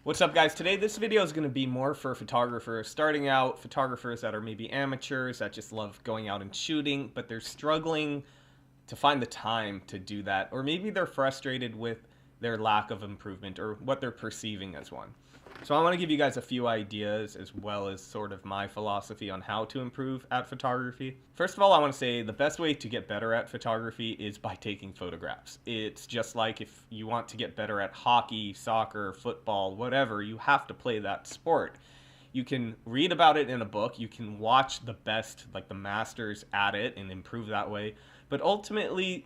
What's up, guys? Today this video is going to be more for photographers starting out, photographers that are maybe amateurs that just love going out and shooting, but they're struggling to find the time to do that, or maybe they're frustrated with their lack of improvement or what they're perceiving as one. So I want to give you guys a few ideas as well as sort of my philosophy on how to improve at photography. First of all, I want to say the best way to get better at photography is by taking photographs. It's just like if you want to get better at hockey, soccer, football, whatever, you have to play that sport. You can read about it in a book, you can watch the best, like the masters at it, and improve that way. But ultimately,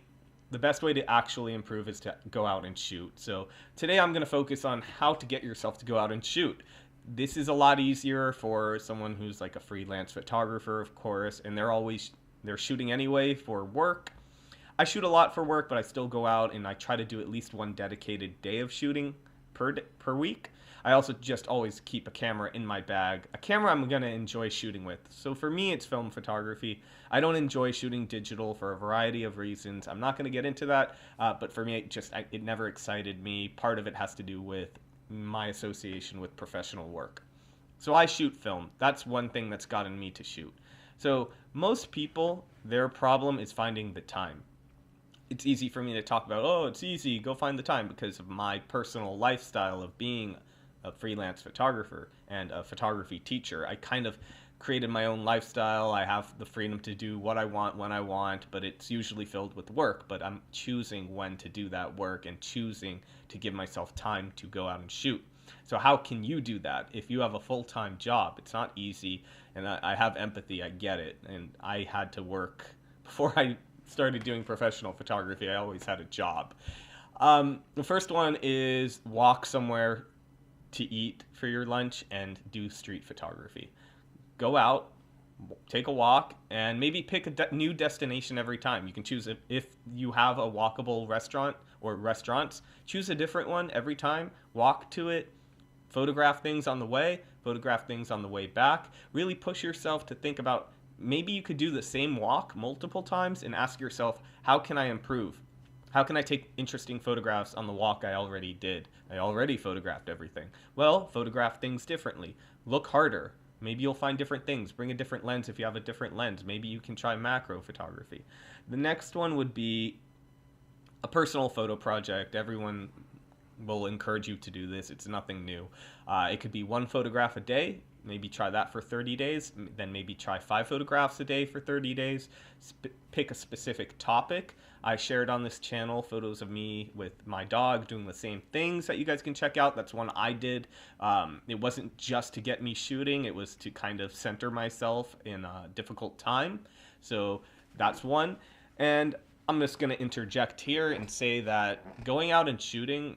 the best way to actually improve is to go out and shoot. So today I'm going to focus on how to get yourself to go out and shoot. This is a lot easier for someone who's like a freelance photographer, of course, and they're shooting anyway for work. I shoot a lot for work, but I still go out and I try to do at least one dedicated day of shooting per week. I also just always keep a camera in my bag, a camera I'm going to enjoy shooting with. So for me, it's film photography. I don't enjoy shooting digital for a variety of reasons. I'm not going to get into that, but for me, it never excited me. Part of it has to do with my association with professional work. So I shoot film. That's one thing that's gotten me to shoot. So most people, their problem is finding the time. It's easy for me to talk about, oh, it's easy, go find the time, because of my personal lifestyle of being a freelance photographer and a photography teacher. I kind of created my own lifestyle. I have the freedom to do what I want when I want, but it's usually filled with work. But I'm choosing when to do that work and choosing to give myself time to go out and shoot. So how can you do that? If you have a full-time job, it's not easy, and I have empathy, I get it. And I had to work before I started doing professional photography. I always had a job. The first one is walk somewhere to eat for your lunch and do street photography. Go out, take a walk, and maybe pick a new destination every time. You can choose if you have a walkable restaurant or restaurants, choose a different one every time, walk to it, photograph things on the way, photograph things on the way back. Really push yourself to think about maybe you could do the same walk multiple times and ask yourself, how can I improve? How can I take interesting photographs on the walk I already did? I already photographed everything. Well, photograph things differently. Look harder. Maybe you'll find different things. Bring a different lens if you have a different lens. Maybe you can try macro photography. The next one would be a personal photo project. Everyone will encourage you to do this. It's nothing new. It could be one photograph a day. Maybe try that for 30 days. Then maybe try 5 photographs a day for 30 days. Pick a specific topic. I shared on this channel photos of me with my dog doing the same things that you guys can check out. That's one I did. It wasn't just to get me shooting. It was to kind of center myself in a difficult time. So that's one. And I'm just going to interject here and say that going out and shooting,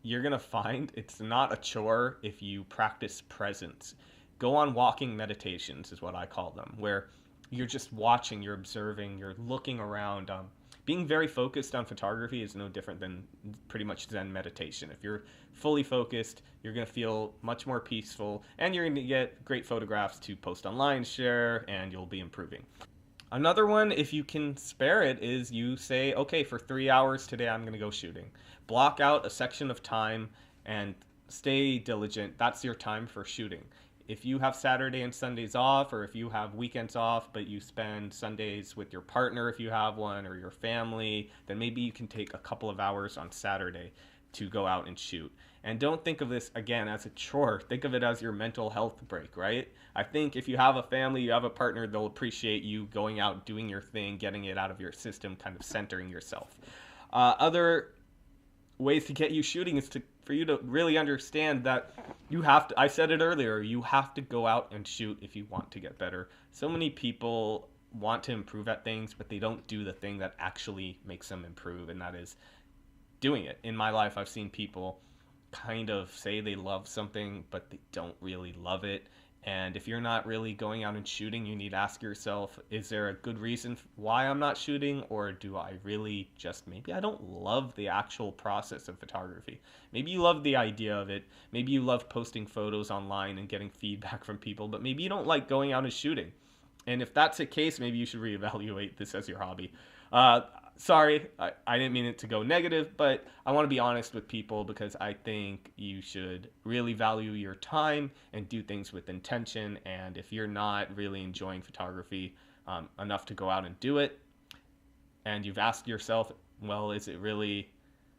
you're going to find it's not a chore if you practice presence. Go on walking meditations is what I call them, where you're just watching, you're observing, you're looking around. Being very focused on photography is no different than pretty much Zen meditation. If you're fully focused, you're going to feel much more peaceful, and you're going to get great photographs to post online, share, and you'll be improving. Another one, if you can spare it, is you say, okay, for 3 hours today, I'm going to go shooting. Block out a section of time and stay diligent. That's your time for shooting. If you have Saturday and Sundays off, or if you have weekends off, but you spend Sundays with your partner if you have one, or your family, then maybe you can take a couple of hours on Saturday to go out and shoot. And don't think of this, again, as a chore. Think of it as your mental health break, right? I think if you have a family, you have a partner, they'll appreciate you going out, doing your thing, getting it out of your system, kind of centering yourself. Other ways to get you shooting is for you to really understand that you have to, I said it earlier, you have to go out and shoot if you want to get better. So many people want to improve at things, but they don't do the thing that actually makes them improve, and that is doing it. In my life, I've seen people kind of say they love something, but they don't really love it. And if you're not really going out and shooting, you need to ask yourself, is there a good reason why I'm not shooting? Or do I really just, maybe I don't love the actual process of photography. Maybe you love the idea of it. Maybe you love posting photos online and getting feedback from people, but maybe you don't like going out and shooting. And if that's the case, maybe you should reevaluate this as your hobby. sorry, I didn't mean it to go negative, but I want to be honest with people because I think you should really value your time and do things with intention. And if you're not really enjoying photography enough to go out and do it, and you've asked yourself, well, is it really,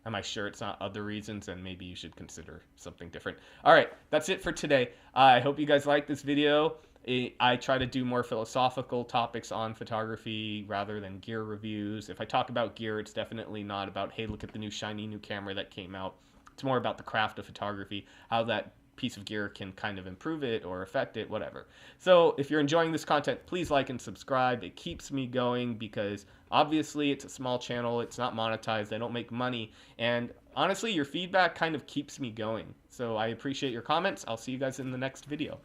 am I sure it's not other reasons? And maybe you should consider something different. All right, that's it for today. I hope you guys like this video. I try to do more philosophical topics on photography rather than gear reviews. If I talk about gear, it's definitely not about, hey, look at the new shiny new camera that came out. It's more about the craft of photography, how that piece of gear can kind of improve it or affect it, whatever. So if you're enjoying this content, please like and subscribe. It keeps me going because obviously it's a small channel. It's not monetized. I don't make money. And honestly, your feedback kind of keeps me going. So I appreciate your comments. I'll see you guys in the next video.